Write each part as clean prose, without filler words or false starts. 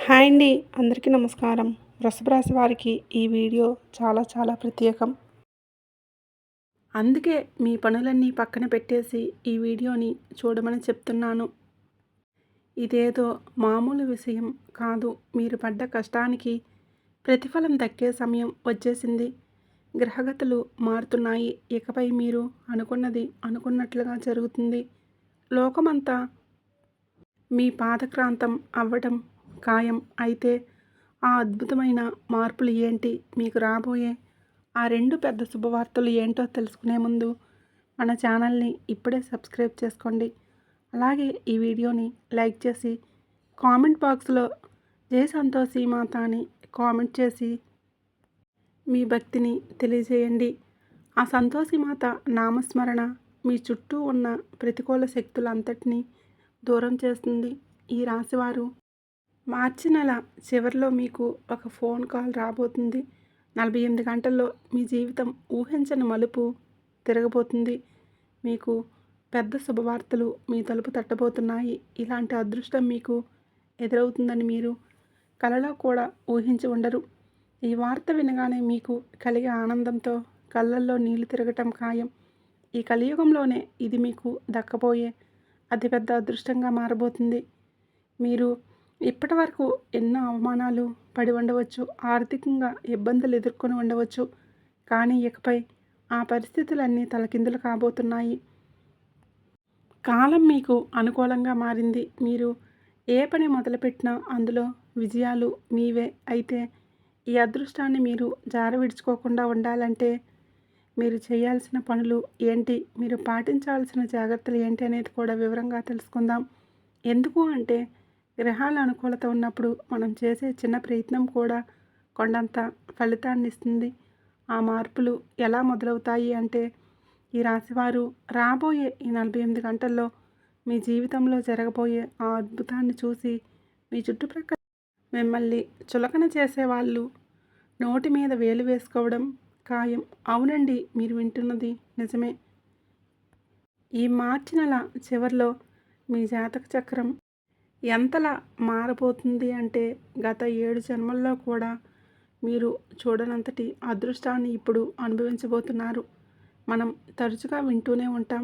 Hi అండి. అందరికీ నమస్కారం. వృషభ రాశి వారికి ఈ వీడియో చాలా ప్రత్యేకం. అందుకే మీ పనులన్నీ పక్కన పెట్టేసి ఈ వీడియోని చూడమని చెప్తున్నాను. ఇదేదో మామూలు విషయం కాదు. మీరు పడ్డ కష్టానికి ప్రతిఫలం దక్కే సమయం వచ్చేసింది. గ్రహగతులు మారుతున్నాయి. ఇకపై మీరు అనుకున్నది అనుకున్నట్లుగా జరుగుతుంది. లోకమంతా మీ పాదక్రాంతం అవ్వటం ఖాయం. అయితే ఆ అద్భుతమైన మార్పులు ఏంటి, మీకు రాబోయే ఆ 2 పెద్ద శుభవార్తలు ఏంటో తెలుసుకునే ముందు మన ఛానల్ని ఇప్పుడే సబ్స్క్రైబ్ చేసుకోండి. అలాగే ఈ వీడియోని లైక్ చేసి కామెంట్ బాక్స్లో జై సంతోషి మాత అని కామెంట్ చేసి మీ భక్తిని తెలియజేయండి. ఆ సంతోషి మాత నామస్మరణ మీ చుట్టూ ఉన్న ప్రతికూల శక్తులంతటినీ దూరం చేస్తుంది. ఈ రాశివారు మార్చి నెల చివరిలో మీకు ఒక ఫోన్ కాల్ రాబోతుంది. 48 గంటల్లో మీ జీవితం ఊహించని మలుపు తిరగబోతుంది. మీకు పెద్ద శుభవార్తలు మీ తలుపు తట్టబోతున్నాయి. ఇలాంటి అదృష్టం మీకు ఎదురవుతుందని మీరు కలలో కూడా ఊహించి ఉండరు. ఈ వార్త వినగానే మీకు కలిగే ఆనందంతో కళ్ళల్లో నీళ్లు తిరగటం ఖాయం. ఈ కలియుగంలోనే ఇది మీకు దక్కబోయే అతిపెద్ద అదృష్టంగా మారబోతుంది. మీరు ఇప్పటి వరకు ఎన్నో అవమానాలు పడి ఉండవచ్చు, ఆర్థికంగా ఇబ్బందులు ఎదుర్కొని ఉండవచ్చు. కానీ ఇకపై ఆ పరిస్థితులన్నీ తలకిందులు కాబోతున్నాయి. కాలం మీకు అనుకూలంగా మారింది. మీరు ఏ పని మొదలుపెట్టినా అందులో విజయాలు మీవే. అయితే ఈ అదృష్టాన్ని మీరు జారవిడుచుకోకుండా ఉండాలంటే మీరు చేయాల్సిన పనులు ఏంటి, మీరు పాటించాల్సిన జాగ్రత్తలు ఏంటి అనేది కూడా వివరంగా తెలుసుకుందాం. ఎందుకు అంటే గ్రహాల అనుకూలత ఉన్నప్పుడు మనం చేసే చిన్న ప్రయత్నం కూడా కొండంత ఫలితాన్ని ఇస్తుంది. ఆ మార్పులు ఎలా మొదలవుతాయి అంటే ఈ రాశివారు రాబోయే ఈ 48 గంటల్లో మీ జీవితంలో జరగబోయే ఆ అద్భుతాన్ని చూసి మీ చుట్టుప్రక్కల మిమ్మల్ని చులకన చేసేవాళ్ళు నోటి మీద వేలు వేసుకోవడం ఖాయం. అవునండి, మీరు వింటున్నది నిజమే. ఈ మార్చి నెల చివరిలో మీ జాతక చక్రం ఎంతలా మారబోతుంది అంటే గత 7 జన్మల్లో కూడా మీరు చూడనంతటి అదృష్టాన్ని ఇప్పుడు అనుభవించబోతున్నారు. మనం తరచుగా వింటూనే ఉంటాం,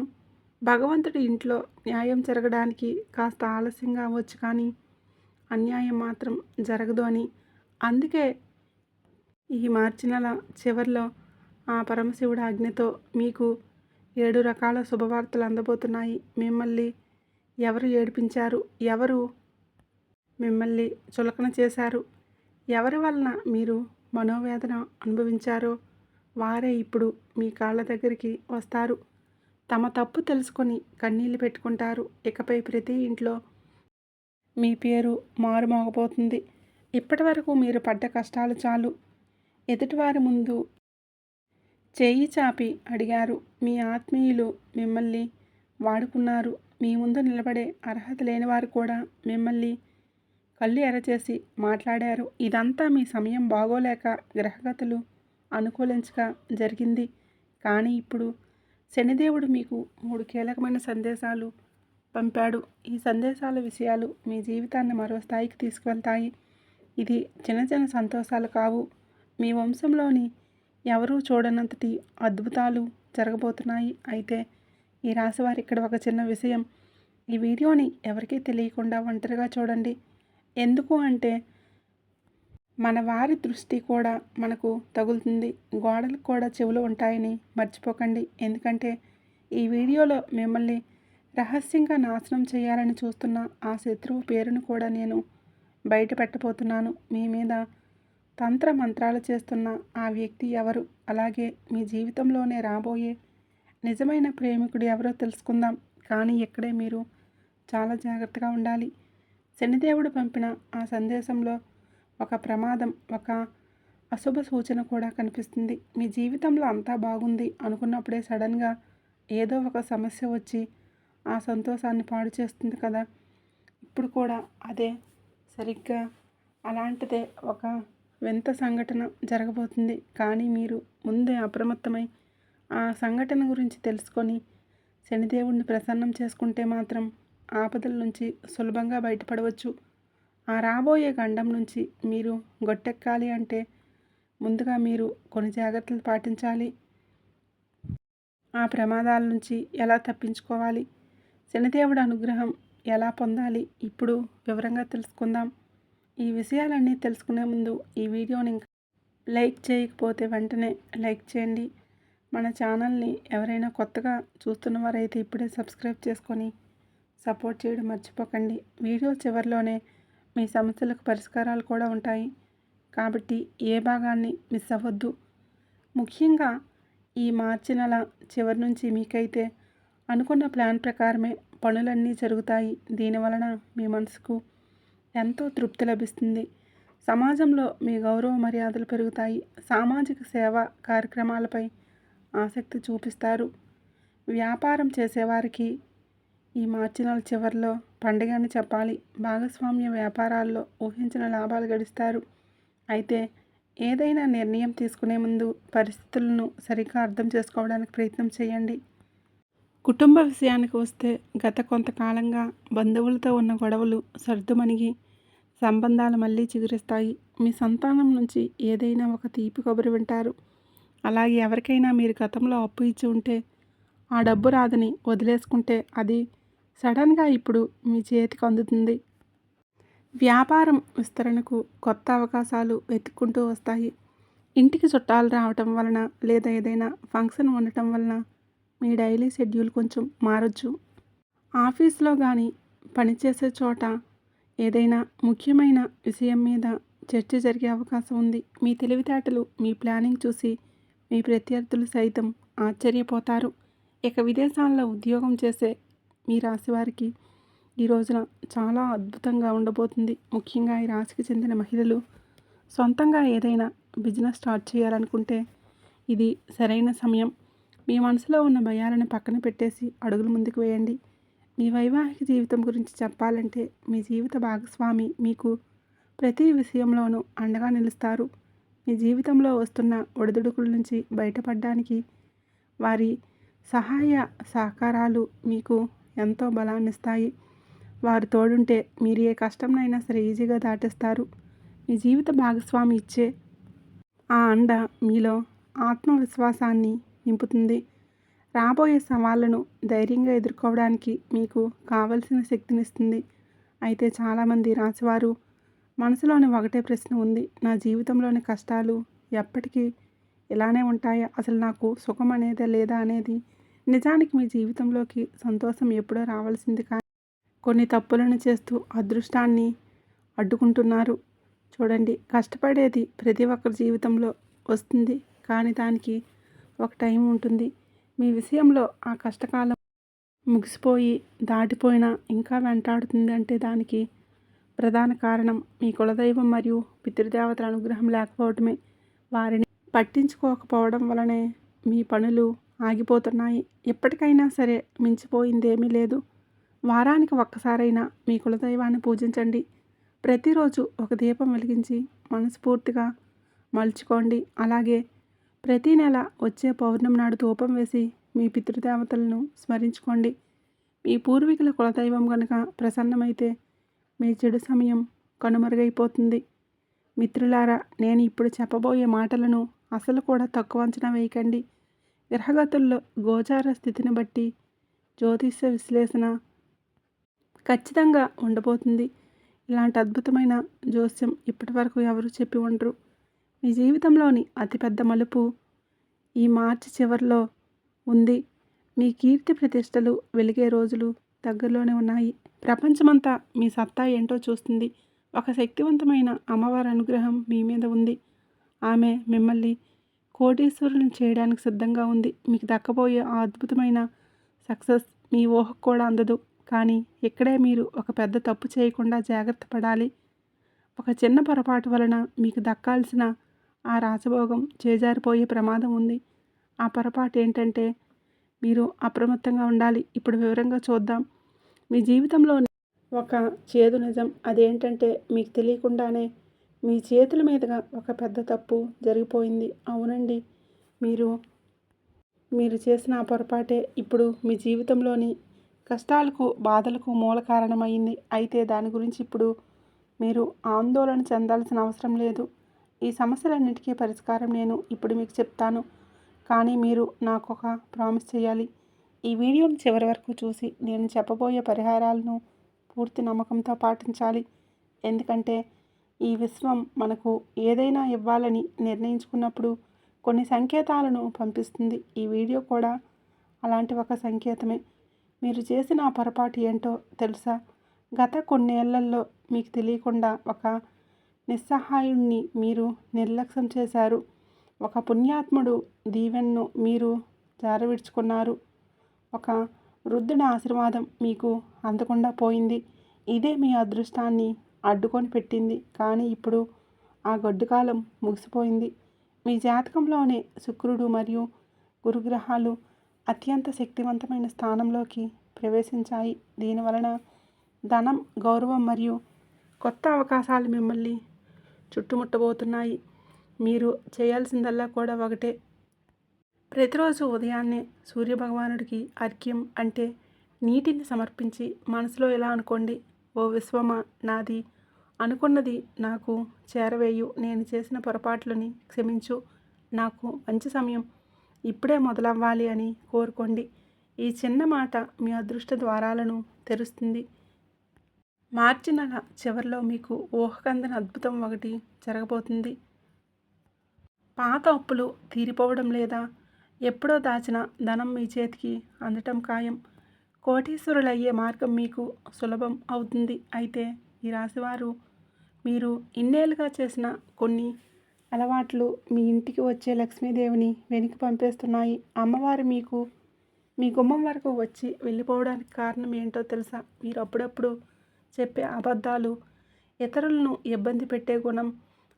భగవంతుడి ఇంట్లో న్యాయం జరగడానికి కాస్త ఆలస్యంగా అవ్వచ్చు కానీ అన్యాయం మాత్రం జరగదు అని. అందుకే ఈ మార్చి నెల చివరిలో ఆ పరమశివుడి ఆజ్ఞతో మీకు 7 రకాల శుభవార్తలు అందబోతున్నాయి. మిమ్మల్ని ఎవరు ఏడిపించారు, ఎవరు మిమ్మల్ని చులకన చేశారు, ఎవరి వలన మీరు మనోవేదన అనుభవించారో వారే ఇప్పుడు మీ కాళ్ళ దగ్గరికి వస్తారు. తమ తప్పు తెలుసుకొని కన్నీళ్లు పెట్టుకుంటారు. ఇకపై ప్రతి ఇంట్లో మీ పేరు మారుమోగబోతుంది. ఇప్పటి వరకు మీరు పడ్డ కష్టాలు చాలు. ఎదుటివారి ముందు చేయి చాపి అడిగారు. మీ ఆత్మీయులు మిమ్మల్ని వాడుకున్నారు. మీ ముందు నిలబడే అర్హత లేనివారు కూడా మిమ్మల్ని కళ్ళు ఎర్రచేసి మాట్లాడారు. ఇదంతా మీ సమయం బాగోలేక గ్రహగతులు అనుకూలించక జరిగింది. కానీ ఇప్పుడు శనిదేవుడు మీకు 3 కీలకమైన సందేశాలు పంపాడు. ఈ సందేశాల విషయాలు మీ జీవితాన్ని మరో స్థాయికి తీసుకువెళ్తాయి. ఇది చిన్న సంతోషాలు కావు. మీ వంశంలోని ఎవరూ చూడనంతటి అద్భుతాలు జరగబోతున్నాయి. అయితే ఈ రాశివారు ఇక్కడ ఒక చిన్న విషయం, ఈ వీడియోని ఎవరికీ తెలియకుండా ఒంటరిగా చూడండి. ఎందుకు అంటే మన వారి దృష్టి కూడా మనకు తగులుతుంది. గోడలకు కూడా చెవులు ఉంటాయని మర్చిపోకండి. ఎందుకంటే ఈ వీడియోలో మిమ్మల్ని రహస్యంగా నాశనం చేయాలని చూస్తున్న ఆ శత్రువు పేరును కూడా నేను బయట పెట్టబోతున్నాను. మీ మీద తంత్ర మంత్రాలు చేస్తున్న ఆ వ్యక్తి ఎవరు, అలాగే మీ జీవితంలోనే రాబోయే నిజమైన ప్రేమికుడు ఎవరో తెలుసుకుందాం. కానీ ఇక్కడే మీరు చాలా జాగ్రత్తగా ఉండాలి. శనిదేవుడు పంపిన ఆ సందేశంలో ఒక ప్రమాదం, ఒక అశుభ సూచన కూడా కనిపిస్తుంది. మీ జీవితంలో అంతా బాగుంది అనుకున్నప్పుడే సడన్గా ఏదో ఒక సమస్య వచ్చి ఆ సంతోషాన్ని పాడు చేస్తుంది కదా. ఇప్పుడు కూడా అదే సరిగ్గా అలాంటిదే ఒక వింత సంఘటన జరగబోతుంది. కానీ మీరు ముందే అప్రమత్తమై ఆ సంఘటన గురించి తెలుసుకొని శనిదేవుడిని ప్రసన్నం చేసుకుంటే మాత్రం ఆపదల నుంచి సులభంగా బయటపడవచ్చు. ఆ రాబోయే గండం నుంచి మీరు గట్టెక్కాలి అంటే ముందుగా మీరు కొన్ని జాగ్రత్తలు పాటించాలి. ఆ ప్రమాదాల నుంచి ఎలా తప్పించుకోవాలి, శనిదేవుడి అనుగ్రహం ఎలా పొందాలి, ఇప్పుడు వివరంగా తెలుసుకుందాం. ఈ విషయాలన్నీ తెలుసుకునే ముందు ఈ వీడియోని లైక్ చేయకపోతే వెంటనే లైక్ చేయండి. మన ఛానల్ని ఎవరైనా కొత్తగా చూస్తున్నవారైతే ఇప్పుడే సబ్స్క్రైబ్ చేసుకొని సపోర్ట్ చేయడం మర్చిపోకండి. వీడియో చివరిలోనే మీ సమస్యలకు పరిష్కారాలు కూడా ఉంటాయి కాబట్టి ఏ భాగాన్ని మిస్ అవ్వద్దు. ముఖ్యంగా ఈ మార్చి నెల చివరి నుంచి మీకైతే అనుకున్న ప్లాన్ ప్రకారమే పనులన్నీ జరుగుతాయి. దీనివలన మీ మనసుకు ఎంతో తృప్తి లభిస్తుంది. సమాజంలో మీ గౌరవ మర్యాదలు పెరుగుతాయి. సామాజిక సేవా కార్యక్రమాలపై ఆసక్తి చూపిస్తారు. వ్యాపారం చేసేవారికి ఈ మార్చి నెల చివరిలో పండుగ అని చెప్పాలి. భాగస్వామ్య వ్యాపారాల్లో ఊహించిన లాభాలు గడిస్తారు. అయితే ఏదైనా నిర్ణయం తీసుకునే ముందు పరిస్థితులను సరిగ్గా అర్థం చేసుకోవడానికి ప్రయత్నం చేయండి. కుటుంబ విషయానికి వస్తే గత కొంతకాలంగా బంధువులతో ఉన్న గొడవలు సర్దుమణిగి సంబంధాలు మళ్ళీ చిగురిస్తాయి. మీ సంతానం నుంచి ఏదైనా ఒక తీపి కబురు వింటారు. అలాగే ఎవరికైనా మీరు గతంలో అప్పు ఇచ్చి ఉంటే ఆ డబ్బు రాదని వదిలేసుకుంటే అది సడన్గా ఇప్పుడు మీ చేతికి అందుతుంది. వ్యాపారం విస్తరణకు కొత్త అవకాశాలు వెతుక్కుంటూ వస్తాయి. ఇంటికి చుట్టాలు రావటం వలన లేదా ఏదైనా ఫంక్షన్ ఉండటం వలన మీ డైలీ షెడ్యూల్ కొంచెం మారొచ్చు. ఆఫీస్లో కానీ పనిచేసే చోట ఏదైనా ముఖ్యమైన విషయం మీద చర్చ జరిగే అవకాశం ఉంది. మీ తెలివితేటలు, మీ ప్లానింగ్ చూసి మీ ప్రత్యర్థులు సైతం ఆశ్చర్యపోతారు. ఇక విదేశాల్లో ఉద్యోగం చేసే మీ రాశి వారికి ఈ రోజున చాలా అద్భుతంగా ఉండబోతుంది. ముఖ్యంగా ఈ రాశికి చెందిన మహిళలు సొంతంగా ఏదైనా బిజినెస్ స్టార్ట్ చేయాలనుకుంటే ఇది సరైన సమయం. మీ మనసులో ఉన్న భయాలను పక్కన పెట్టేసి అడుగులు ముందుకు వేయండి. మీ వైవాహిక జీవితం గురించి చెప్పాలంటే మీ జీవిత భాగస్వామి మీకు ప్రతి విషయంలోనూ అండగా నిలుస్తారు. మీ జీవితంలో వస్తున్న ఒడిదుడుకుల నుంచి బయటపడడానికి వారి సహాయ సహకారాలు మీకు ఎంతో బలాన్నిస్తాయి. వారు తోడుంటే మీరు ఏ కష్టంనైనా సరే ఈజీగా దాటేస్తారు. మీ జీవిత భాగస్వామి ఇచ్చే ఆ అండ మీలో ఆత్మవిశ్వాసాన్ని నింపుతుంది. రాబోయే సవాళ్లను ధైర్యంగా ఎదుర్కోవడానికి మీకు కావలసిన శక్తినిస్తుంది. అయితే చాలామంది రాశివారు మనసులోని ఒకటే ప్రశ్న ఉంది. నా జీవితంలోని కష్టాలు ఎప్పటికీ ఇలానే ఉంటాయా? అసలు నాకు సుఖం అనేదే లేదా అనేది. నిజానికి మీ జీవితంలోకి సంతోషం ఎప్పుడో రావాల్సింది కానీ కొన్ని తప్పులను చేస్తూ అదృష్టాన్ని అడ్డుకుంటున్నారు. చూడండి, కష్టపడేది ప్రతి ఒక్కరి జీవితంలో వస్తుంది కానీ దానికి ఒక టైం ఉంటుంది. మీ విషయంలో ఆ కష్టకాలం ముగిసిపోయి దాటిపోయినా ఇంకా వెంటాడుతుంది అంటే దానికి ప్రధాన కారణం మీ కులదైవం మరియు పితృదేవతల అనుగ్రహం లేకపోవడమే. వారిని పట్టించుకోకపోవడం వలనే మీ పనులు ఆగిపోతున్నాయి. ఎప్పటికైనా సరే మించిపోయిందేమీ లేదు. వారానికి ఒక్కసారైనా మీ కులదైవాన్ని పూజించండి. ప్రతిరోజు ఒక దీపం వెలిగించి మనస్ఫూర్తిగా మలుచుకోండి. అలాగే ప్రతి నెల వచ్చే పౌర్ణమి నాడు ధూపం వేసి మీ పితృదేవతలను స్మరించుకోండి. మీ పూర్వీకుల కులదైవం కనుక ప్రసన్నమైతే మీ చెడు సమయం కనుమరుగైపోతుంది. మిత్రులారా, నేను ఇప్పుడు చెప్పబోయే మాటలను అసలు కూడా తక్కువ అంచనా వేయకండి. గ్రహగతుల్లో గోచార స్థితిని బట్టి జ్యోతిష్య విశ్లేషణ ఖచ్చితంగా ఉండబోతుంది. ఇలాంటి అద్భుతమైన జోస్యం ఇప్పటివరకు ఎవరు చెప్పి ఉండరు. మీ జీవితంలోని అతిపెద్ద మలుపు ఈ మార్చి చివరిలో ఉంది. మీ కీర్తి ప్రతిష్టలు వెలిగే రోజులు దగ్గరలోనే ఉన్నాయి. ప్రపంచమంతా మీ సత్తా ఏంటో చూస్తుంది. ఒక శక్తివంతమైన అమ్మవారి అనుగ్రహం మీ మీద ఉంది. ఆమె మిమ్మల్ని కోటీశ్వరులను చేయడానికి సిద్ధంగా ఉంది. మీకు దక్కబోయే ఆ అద్భుతమైన సక్సెస్ మీ ఊహకు కూడా అందదు. కానీ ఇక్కడే మీరు ఒక పెద్ద తప్పు చేయకుండా జాగ్రత్త పడాలి. ఒక చిన్న పొరపాటు వలన మీకు దక్కాల్సిన ఆ రాజభోగం చేజారిపోయే ప్రమాదం ఉంది. ఆ పొరపాటు ఏంటంటే మీరు అప్రమత్తంగా ఉండాలి. ఇప్పుడు వివరంగా చూద్దాం. మీ జీవితంలో ఒక చేదు నిజం. అదేంటంటే మీకు తెలియకుండానే మీ చేతుల మీదుగా ఒక పెద్ద తప్పు జరిగిపోయింది. అవునండి, మీరు చేసిన ఆ పొరపాటే ఇప్పుడు మీ జీవితంలోని కష్టాలకు బాధలకు మూల కారణమైంది. అయితే దాని గురించి ఇప్పుడు మీరు ఆందోళన చెందాల్సిన అవసరం లేదు. ఈ సమస్యలన్నిటికీ పరిష్కారం నేను ఇప్పుడు మీకు చెప్తాను. కానీ మీరు నాకు ఒక ప్రామిస్ చేయాలి. ఈ వీడియోని చివరి వరకు చూసి నేను చెప్పబోయే పరిహారాలను పూర్తి నమ్మకంతో పాటించాలి. ఎందుకంటే ఈ విశ్వం మనకు ఏదైనా ఇవ్వాలని నిర్ణయించుకున్నప్పుడు కొన్ని సంకేతాలను పంపిస్తుంది. ఈ వీడియో కూడా అలాంటి ఒక సంకేతమే. మీరు చేసిన ఆ పొరపాటు ఏంటో తెలుసా? గత కొన్నేళ్లలో మీకు తెలియకుండా ఒక నిస్సహాయుణ్ణి మీరు నిర్లక్ష్యం చేశారు. ఒక పుణ్యాత్ముడు దీవెనను మీరు జారవిడుచుకున్నారు. ఒక వృద్ధుడి ఆశీర్వాదం మీకు అందకుండా పోయింది. ఇదే మీ అదృష్టాన్ని అడ్డుకొని పెట్టింది. కానీ ఇప్పుడు ఆ గడ్డు కాలం ముగిసిపోయింది. మీ జాతకంలోనే శుక్రుడు మరియు గురుగ్రహాలు అత్యంత శక్తివంతమైన స్థానంలోకి ప్రవేశించాయి. దీనివలన ధనం, గౌరవం మరియు కొత్త అవకాశాలు మిమ్మల్ని చుట్టుముట్టబోతున్నాయి. మీరు చేయాల్సిందల్లా కూడా ఒకటే. ప్రతిరోజు ఉదయాన్నే సూర్యభగవానుడికి అర్ఘ్యం అంటే నీటిని సమర్పించి మనసులో ఇలా అనుకోండి: ఓ విశ్వమా, నాది అనుకున్నది నాకు చేరవేయు. నేను చేసిన పొరపాట్లని క్షమించు. నాకు మంచి సమయం ఇప్పుడే మొదలవ్వాలి అని కోరుకోండి. ఈ చిన్న మాట మీ అదృష్ట ద్వారాలను తెరుస్తుంది. మార్చి నెల చివరిలో మీకు ఊహకందని అద్భుతం ఒకటి జరగబోతుంది. పాత అప్పులు తీరిపోవడం లేదా ఎప్పుడో దాచిన ధనం మీ చేతికి అందటం ఖాయం. కోటీశ్వరులయ్యే మార్గం మీకు సులభం అవుతుంది. అయితే ఈ రాశివారు మీరు ఇన్నేళ్ళుగా చేసిన కొన్ని అలవాట్లు మీ ఇంటికి వచ్చే లక్ష్మీదేవిని వెనక్కి పంపేస్తున్నాయి. అమ్మవారు మీ గుమ్మం వరకు వచ్చి వెళ్ళిపోవడానికి కారణం ఏంటో తెలుసా? మీరు అప్పుడప్పుడు చెప్పే అబద్ధాలు, ఇతరులను ఇబ్బంది పెట్టే గుణం,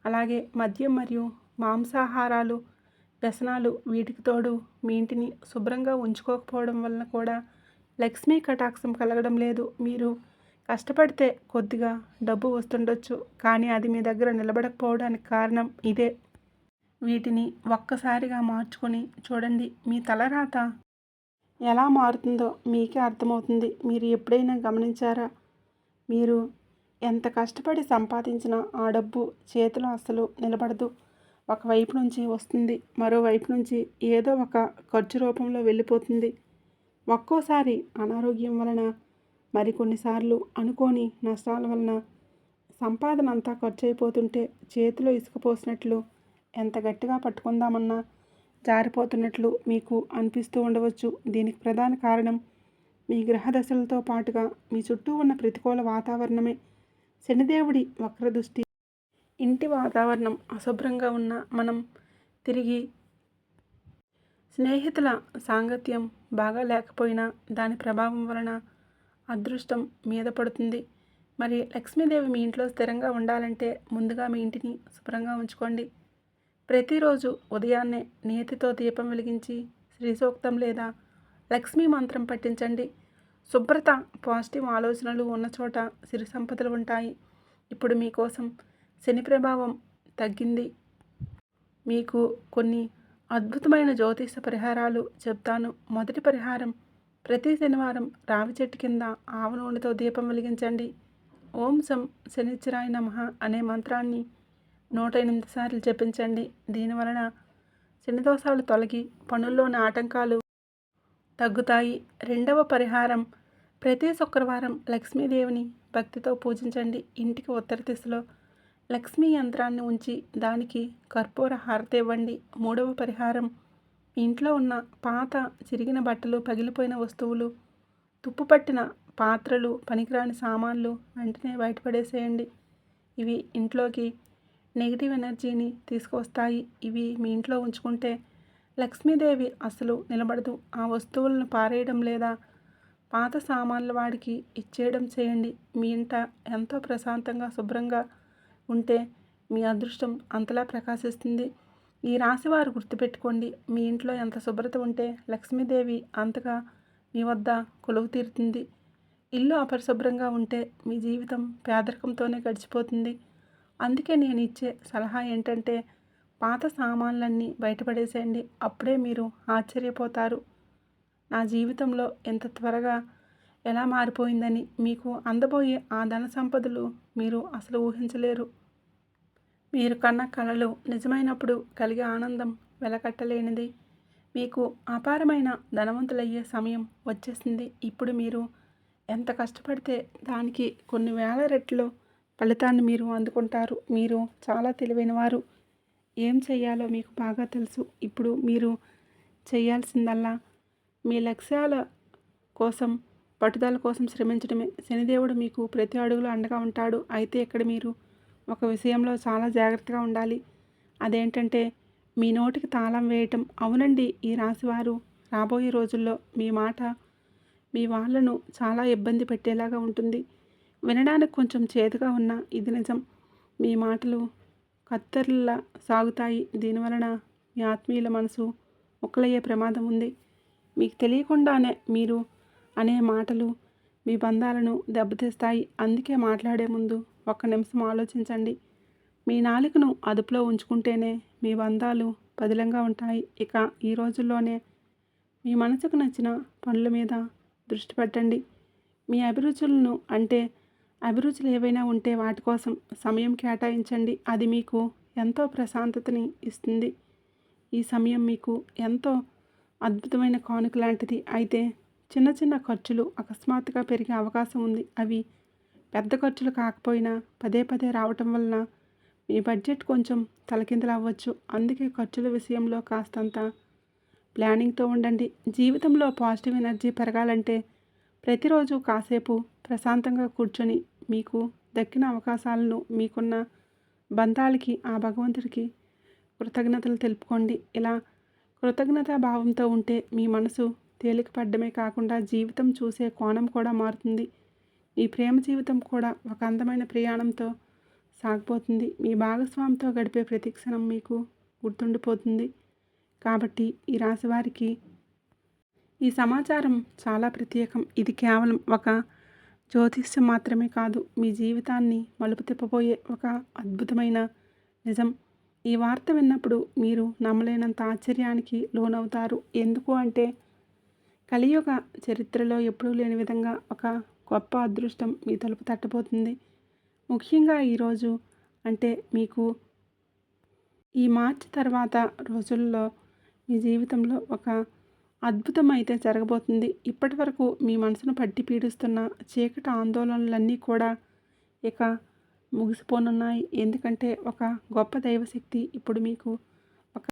అలాగే మద్యం మరియు మాంసాహారాలు, వ్యసనాలు, వీటికి తోడు మీ ఇంటిని శుభ్రంగా ఉంచుకోకపోవడం వలన కూడా లక్ష్మీ కటాక్షం కలగడం లేదు. మీరు కష్టపడితే కొద్దిగా డబ్బు వస్తుండొచ్చు, కానీ అది మీ దగ్గర నిలబడకపోవడానికి కారణం ఇదే. వీటిని ఒక్కసారిగా మార్చుకొని చూడండి. మీ తలరాత ఎలా మారుతుందో మీకే అర్థమవుతుంది. మీరు ఎప్పుడైనా గమనించారా? మీరు ఎంత కష్టపడి సంపాదించినా ఆ డబ్బు చేతిలో అస్సలు నిలబడదు. ఒకవైపు నుంచి వస్తుంది, మరోవైపు నుంచి ఏదో ఒక ఖర్చు రూపంలో వెళ్ళిపోతుంది. ఒక్కోసారి అనారోగ్యం వలన, మరికొన్నిసార్లు అనుకోని నష్టాల వలన సంపాదన అంతా ఖర్చు అయిపోతుంటే చేతిలో ఇసుక పోసినట్లు, ఎంత గట్టిగా పట్టుకుందామన్నా జారిపోతున్నట్లు మీకు అనిపిస్తూ ఉండవచ్చు. దీనికి ప్రధాన కారణం మీ గ్రహదశలతో పాటుగా మీ చుట్టూ ఉన్న ప్రతికూల వాతావరణమే. శనిదేవుడి వక్రదృష్టి, ఇంటి వాతావరణం అశుభ్రంగా ఉన్న మనం తిరిగి స్నేహితుల సాంగత్యం బాగా లేకపోయినా దాని ప్రభావం వలన అదృష్టం మీద పడుతుంది. మరి లక్ష్మీదేవి మీ ఇంట్లో స్థిరంగా ఉండాలంటే ముందుగా మీ ఇంటిని శుభ్రంగా ఉంచుకోండి. ప్రతిరోజు ఉదయాన్నే నేతితో దీపం వెలిగించి శ్రీ సూక్తం లేదా లక్ష్మీ మంత్రం పఠించండి. శుభ్రత, పాజిటివ్ ఆలోచనలు ఉన్న చోట సిరి సంపదలు ఉంటాయి. ఇప్పుడు మీకోసం శని ప్రభావం తగ్గింది. మీకు కొన్ని అద్భుతమైన జ్యోతిష పరిహారాలు చెప్తాను. మొదటి పరిహారం: ప్రతి శనివారం రావి చెట్టు కింద ఆవ నూనెతో దీపం వెలిగించండి. ఓం శం శనిశ్చరాయ నమః అనే మంత్రాన్ని 108 సార్లు జపించండి. దీనివలన శనిదోషాలు తొలగి పనుల్లోని ఆటంకాలు తగ్గుతాయి. రెండవ పరిహారం: ప్రతి శుక్రవారం లక్ష్మీదేవిని భక్తితో పూజించండి. ఇంటికి ఉత్తర దిశలో లక్ష్మీ యంత్రాన్ని ఉంచి దానికి కర్పూర హారతి ఇవ్వండి. మూడవ పరిహారం: ఇంట్లో ఉన్న పాత చిరిగిన బట్టలు, పగిలిపోయిన వస్తువులు, తుప్పు పట్టిన పాత్రలు, పనికిరాని సామాన్లు వెంటనే బయటపడేసేయండి. ఇవి ఇంట్లోకి నెగిటివ్ ఎనర్జీని తీసుకొస్తాయి. ఇవి మీ ఇంట్లో ఉంచుకుంటే లక్ష్మీదేవి అసలు నిలబడదు. ఆ వస్తువులను పారేయడం లేదా పాత సామాన్ల వాడికి ఇచ్చేయడం చేయండి. మీ ఇంట ఎంతో ప్రశాంతంగా, శుభ్రంగా ఉంటే మీ అదృష్టం అంతలా ప్రకాశిస్తుంది. ఈ రాశివారు గుర్తుపెట్టుకోండి: మీ ఇంట్లో ఎంత శుభ్రత ఉంటే లక్ష్మీదేవి అంతగా మీ వద్ద కొలువు తీరుతుంది. ఇల్లు అపరిశుభ్రంగా ఉంటే మీ జీవితం పేదరికంతోనే గడిచిపోతుంది. అందుకే నేను ఇచ్చే సలహా ఏంటంటే పాత సామాన్లన్నీ బయటపడేసేయండి. అప్పుడే మీరు ఆశ్చర్యపోతారు, నా జీవితంలో ఎంత త్వరగా ఎలా మారిపోయిందని, మీకు అందబోయే ఆ ధన సంపదలు మీరు అసలు ఊహించలేరు. మీరు కన్న కలలు నిజమైనప్పుడు కలిగే ఆనందం వెలకట్టలేనిది. మీకు అపారమైన ధనవంతులయ్యే సమయం వచ్చేసింది. ఇప్పుడు మీరు ఎంత కష్టపడితే దానికి కొన్ని వేల రెట్లు ఫలితాన్ని మీరు అందుకుంటారు. మీరు చాలా తెలివైనవారు. ఏం చెయ్యాలో మీకు బాగా తెలుసు. ఇప్పుడు మీరు చేయాల్సిందల్లా మీ లక్ష్యాల కోసం, పట్టుదల కోసం శ్రమించడమే. శనిదేవుడు మీకు ప్రతి అడుగులో అండగా ఉంటాడు. అయితే ఇక్కడ మీరు ఒక విషయంలో చాలా జాగ్రత్తగా ఉండాలి. అదేంటంటే మీ నోటికి తాళం వేయటం. అవునండి, ఈ రాశివారు రాబోయే రోజుల్లో మీ మాట మీ వాళ్ళను చాలా ఇబ్బంది పెట్టేలాగా ఉంటుంది. వినడానికి కొంచెం చేదుగా ఉన్నా ఇది నిజం. మీ మాటలు కత్తెరలా సాగుతాయి. దీనివలన మీ ఆత్మీయుల మనసు ముక్కలయ్యే ప్రమాదం ఉంది. మీకు తెలియకుండానే మీరు అనే మాటలు మీ బంధాలను దెబ్బతీస్తాయి. అందుకే మాట్లాడే ముందు ఒక్క నిమిషం ఆలోచించండి. మీ నాలుకను అదుపులో ఉంచుకుంటేనే మీ బంధాలు పదిలంగా ఉంటాయి. ఇక ఈ రోజుల్లోనే మీ మనసుకు నచ్చిన పనుల మీద దృష్టి పెట్టండి. మీ అభిరుచులు ఏవైనా ఉంటే వాటి కోసం సమయం కేటాయించండి. అది మీకు ఎంతో ప్రశాంతతని ఇస్తుంది. ఈ సమయం మీకు ఎంతో అద్భుతమైన కానుక లాంటిది. అయితే చిన్న చిన్న ఖర్చులు అకస్మాత్తుగా పెరిగే అవకాశం ఉంది. అవి పెద్ద ఖర్చులు కాకపోయినా పదే పదే రావటం వలన మీ బడ్జెట్ కొంచెం తలకిందులవ్వచ్చు. అందుకే ఖర్చుల విషయంలో కాస్తంత ప్లానింగ్తో ఉండండి. జీవితంలో పాజిటివ్ ఎనర్జీ పెరగాలంటే ప్రతిరోజు కాసేపు ప్రశాంతంగా కూర్చొని మీకు దక్కిన అవకాశాలను, మీకున్న బంధాలకి, ఆ భగవంతుడికి కృతజ్ఞతలు తెలుపుకోండి. ఇలా కృతజ్ఞతా భావంతో ఉంటే మీ మనసు తేలికపడ్డమే కాకుండా జీవితం చూసే కోణం కూడా మారుతుంది. మీ ప్రేమ జీవితం కూడా ఒక అందమైన ప్రయాణంతో సాగిపోతుంది. మీ భాగస్వామితో గడిపే ప్రతి క్షణం మీకు గుర్తుండిపోతుంది. కాబట్టి ఈ రాశి వారికి ఈ సమాచారం చాలా ప్రత్యేకం. ఇది కేవలం ఒక జ్యోతిష్యం మాత్రమే కాదు, మీ జీవితాన్ని మలుపు తిప్పబోయే ఒక అద్భుతమైన నిజం. ఈ వార్త విన్నప్పుడు మీరు నమ్మలేనంత ఆశ్చర్యానికి లోనవుతారు. ఎందుకు అంటే కలియుగ చరిత్రలో ఎప్పుడూ లేని విధంగా ఒక గొప్ప అదృష్టం మీ తలుపు తట్టబోతుంది. ముఖ్యంగా ఈరోజు అంటే మీకు ఈ మార్చి తర్వాత రోజుల్లో మీ జీవితంలో ఒక అద్భుతం అయితే జరగబోతుంది. ఇప్పటి వరకు మీ మనసును పట్టి పీడిస్తున్న చీకటి ఆందోళనలన్నీ కూడా ఇక ముగిసిపోనున్నాయి. ఎందుకంటే ఒక గొప్ప దైవశక్తి ఇప్పుడు మీకు ఒక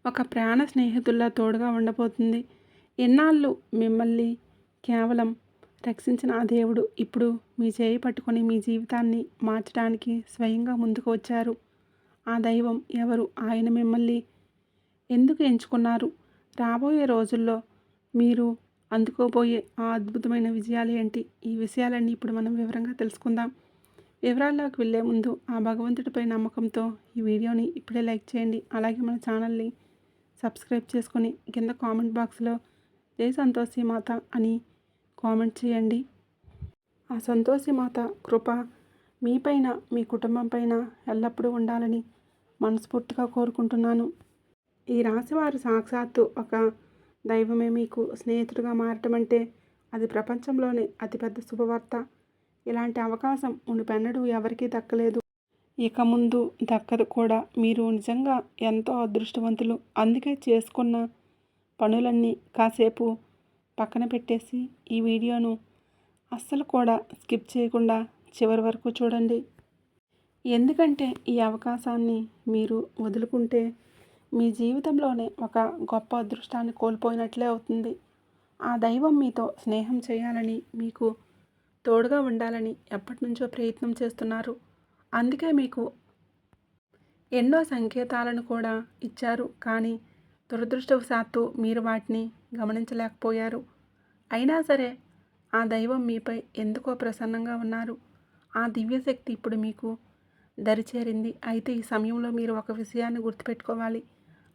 ఒక ప్రాణ స్నేహితుల్లా తోడుగా ఉండబోతుంది. ఎన్నాళ్ళు మిమ్మల్ని కేవలం రక్షించిన ఆ దేవుడు ఇప్పుడు మీ చేయి పట్టుకొని మీ జీవితాన్ని మార్చడానికి స్వయంగా ముందుకు వచ్చారు. ఆ దైవం ఎవరు? ఆయన మిమ్మల్ని ఎందుకు ఎంచుకున్నారు? రాబోయే రోజుల్లో మీరు అందుకోబోయే ఆ అద్భుతమైన విజయాలు ఏంటి? ఈ విషయాలన్నీ ఇప్పుడు మనం వివరంగా తెలుసుకుందాం. వివరాల్లోకి వెళ్ళే ముందు ఆ భగవంతుడిపై నమ్మకంతో ఈ వీడియోని ఇప్పుడే లైక్ చేయండి. అలాగే మన ఛానల్ని సబ్స్క్రైబ్ చేసుకొని కింద కామెంట్ బాక్స్లో జై సంతోషి మాత అని కామెంట్ చేయండి. ఆ సంతోషి మాత కృప మీపైన, మీ కుటుంబం పైన ఎల్లప్పుడూ ఉండాలని మనస్ఫూర్తిగా కోరుకుంటున్నాను. ఈ రాశివారు సాక్షాత్తు ఒక దైవమే మీకు స్నేహితుడిగా మారటం అంటే అది ప్రపంచంలోనే అతిపెద్ద శుభవార్త. ఇలాంటి అవకాశం మునుపెన్నడూ ఎవరికీ దక్కలేదు, ఇక ముందు దక్కదు కూడా. మీరు నిజంగా ఎంతో అదృష్టవంతులు. అందుకే చేసుకున్న పనులన్నీ కాసేపు పక్కన పెట్టేసి ఈ వీడియోను అస్సలు కూడా స్కిప్ చేయకుండా చివరి వరకు చూడండి. ఎందుకంటే ఈ అవకాశాన్ని మీరు వదులుకుంటే మీ జీవితంలోనే ఒక గొప్ప అదృష్టాన్ని కోల్పోయినట్లే అవుతుంది. ఆ దైవం మీతో స్నేహం చేయాలని, మీకు తోడుగా ఉండాలని ఎప్పటి నుంచో ప్రయత్నం చేస్తున్నారు. అందుకే మీకు ఎన్నో సంకేతాలను కూడా ఇచ్చారు. కానీ దురదృష్టవశాత్తు మీరు వాటిని గమనించలేకపోయారు. అయినా సరే ఆ దైవం మీపై ఎందుకో ప్రసన్నంగా ఉన్నారు. ఆ దివ్యశక్తి ఇప్పుడు మీకు దరిచేరింది. అయితే ఈ సమయంలో మీరు ఒక విషయాన్ని గుర్తుపెట్టుకోవాలి.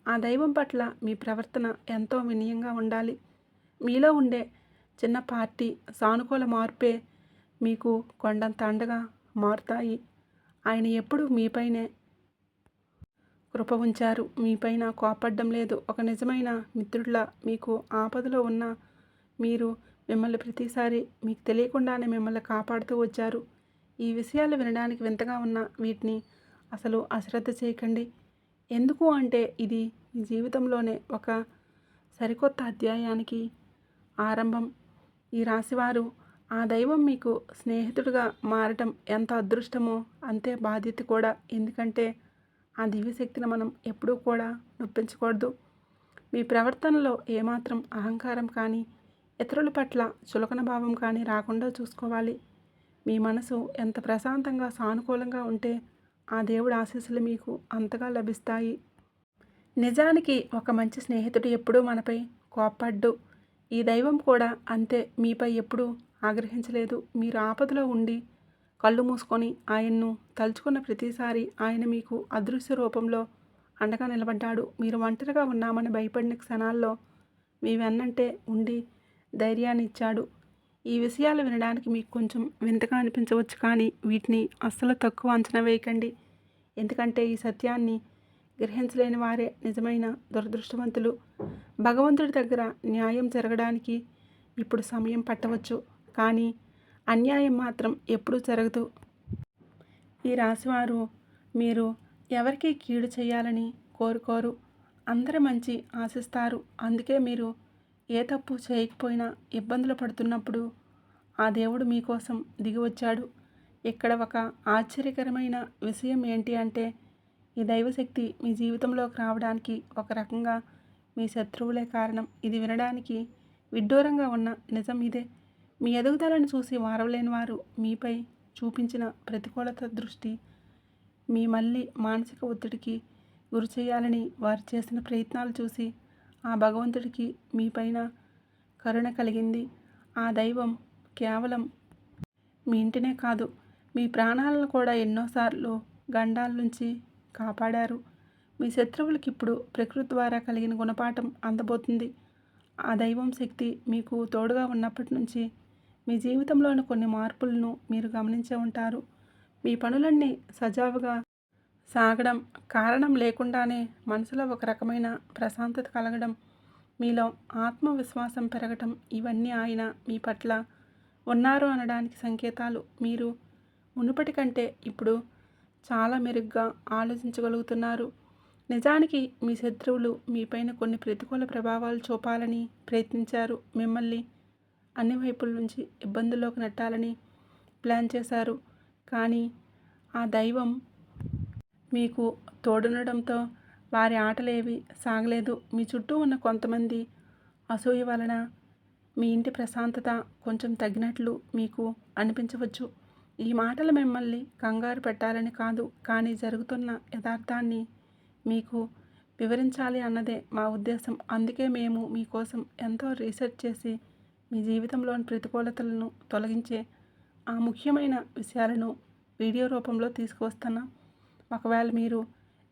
ఆ దైవం పట్ల మీ ప్రవర్తన ఎంతో వినయంగా ఉండాలి. మీలో ఉండే చిన్న పార్టీ సానుకూల మార్పే మీకు కొండంత అండగా మారుతాయి. ఆయన ఎప్పుడూ మీపైనే కృప ఉంచారు. మీపైన కోపడ్డం లేదు. ఒక నిజమైన మిత్రుడిలా మీకు ఆపదలో ఉన్న మీరు మిమ్మల్ని ప్రతిసారి మీకు తెలియకుండానే మిమ్మల్ని కాపాడుతూ వచ్చారు. ఈ విషయాలు వినడానికి వింతగా ఉన్న వీటిని అసలు అశ్రద్ధ చేయకండి. ఎందుకు అంటే ఇది మీ జీవితంలోనే ఒక సరికొత్త అధ్యాయానికి ఆరంభం. ఈ రాశివారు ఆ దైవం మీకు స్నేహితుడిగా మారటం ఎంత అదృష్టమో అంతే బాధ్యత కూడా. ఎందుకంటే ఆ దివ్యశక్తిని మనం ఎప్పుడూ కూడా నొప్పించకూడదు. మీ ప్రవర్తనలో ఏమాత్రం అహంకారం కానీ ఇతరుల పట్ల చులకన భావం కానీ రాకుండా చూసుకోవాలి. మీ మనసు ఎంత ప్రశాంతంగా సానుకూలంగా ఉంటే ఆ దేవుడి ఆశీస్సులు మీకు అంతగా లభిస్తాయి. నిజానికి ఒక మంచి స్నేహితుడు ఎప్పుడూ మనపై కోప్పడ్డు. ఈ దైవం కూడా అంతే, మీపై ఎప్పుడూ ఆగ్రహించలేదు. మీరు ఆపదలో ఉండి కళ్ళు మూసుకొని ఆయన్ను తలుచుకున్న ప్రతిసారి ఆయన మీకు అదృశ్య రూపంలో అండగా నిలబడ్డాడు. మీరు ఒంటరిగా ఉన్నామని భయపడిన క్షణాల్లో మీ వెన్నంటే ఉండి ధైర్యాన్ని ఇచ్చాడు. ఈ విషయాలు వినడానికి మీకు కొంచెం వింతగా అనిపించవచ్చు, కానీ వీటిని అస్సలు తక్కువ అంచనా వేయకండి. ఎందుకంటే ఈ సత్యాన్ని గ్రహించలేని వారే నిజమైన దురదృష్టవంతులు. భగవంతుడి దగ్గర న్యాయం జరగడానికి ఇప్పుడు సమయం పట్టవచ్చు, కానీ అన్యాయం మాత్రం ఎప్పుడూ జరగదు. ఈ రాశివారు మీరు ఎవరికీ కీడు చేయాలని కోరుకోరు. అందరి మంచి ఆశిస్తారు. అందుకే మీరు ఏ తప్పు చేయకపోయినా ఇబ్బందులు పడుతున్నప్పుడు ఆ దేవుడు మీకోసం దిగి వచ్చాడు. ఇక్కడ ఒక ఆశ్చర్యకరమైన విషయం ఏంటి అంటే ఈ దైవశక్తి మీ జీవితంలోకి రావడానికి ఒక రకంగా మీ శత్రువులే కారణం. ఇది వినడానికి విడ్డూరంగా ఉన్న నిజం ఇదే. మీ ఎదుగుదలను చూసి వారవలేని వారు మీపై చూపించిన ప్రతికూలత దృష్టి మీ మళ్ళీ మానసిక ఒత్తిడికి గురి చేయాలని వారు చేసిన ప్రయత్నాలు చూసి ఆ భగవంతుడికి మీపైన కరుణ కలిగింది. ఆ దైవం కేవలం మీ ఇంటినే కాదు, మీ ప్రాణాలను కూడా ఎన్నోసార్లు గండాల నుంచి కాపాడారు. మీ శత్రువులకి ఇప్పుడు ప్రకృతి ద్వారా కలిగిన గుణపాఠం అందబోతుంది. ఆ దైవం శక్తి మీకు తోడుగా ఉన్నప్పటి నుంచి మీ జీవితంలోని కొన్ని మార్పులను మీరు గమనించే ఉంటారు. మీ పనులన్నీ సజావుగా సాగడం, కారణం లేకుండానే మనసులో ఒక రకమైన ప్రశాంతత కలగడం, మీలో ఆత్మవిశ్వాసం పెరగటం, ఇవన్నీ ఆయన మీ పట్ల ఉన్నారు అనడానికి సంకేతాలు. మీరు మునుపటి కంటే ఇప్పుడు చాలా మెరుగ్గా ఆలోచించగలుగుతున్నారు. నిజానికి మీ శత్రువులు మీపైన కొన్ని ప్రతికూల ప్రభావాలు చూపాలని ప్రయత్నించారు. మిమ్మల్ని అన్ని వైపుల నుంచి ఇబ్బందుల్లోకి నెట్టాలని ప్లాన్ చేశారు. కానీ ఆ దైవం మీకు తోడుండడంతో వారి ఆటలేవి సాగలేదు. మీ చుట్టూ ఉన్న కొంతమంది అసూయ వలన మీ ఇంటి ప్రశాంతత కొంచెం తగ్గినట్లు మీకు అనిపించవచ్చు. ఈ మాటలు మిమ్మల్ని కంగారు పెట్టాలని కాదు, కానీ జరుగుతున్న యథార్థాన్ని మీకు వివరించాలి అన్నదే మా ఉద్దేశం. అందుకే మేము మీకోసం ఎంతో రీసెర్చ్ చేసి మీ జీవితంలోని ప్రతికూలతలను తొలగించే ఆ ముఖ్యమైన విషయాలను వీడియో రూపంలో తీసుకువస్తున్నాం. ఒకవేళ మీరు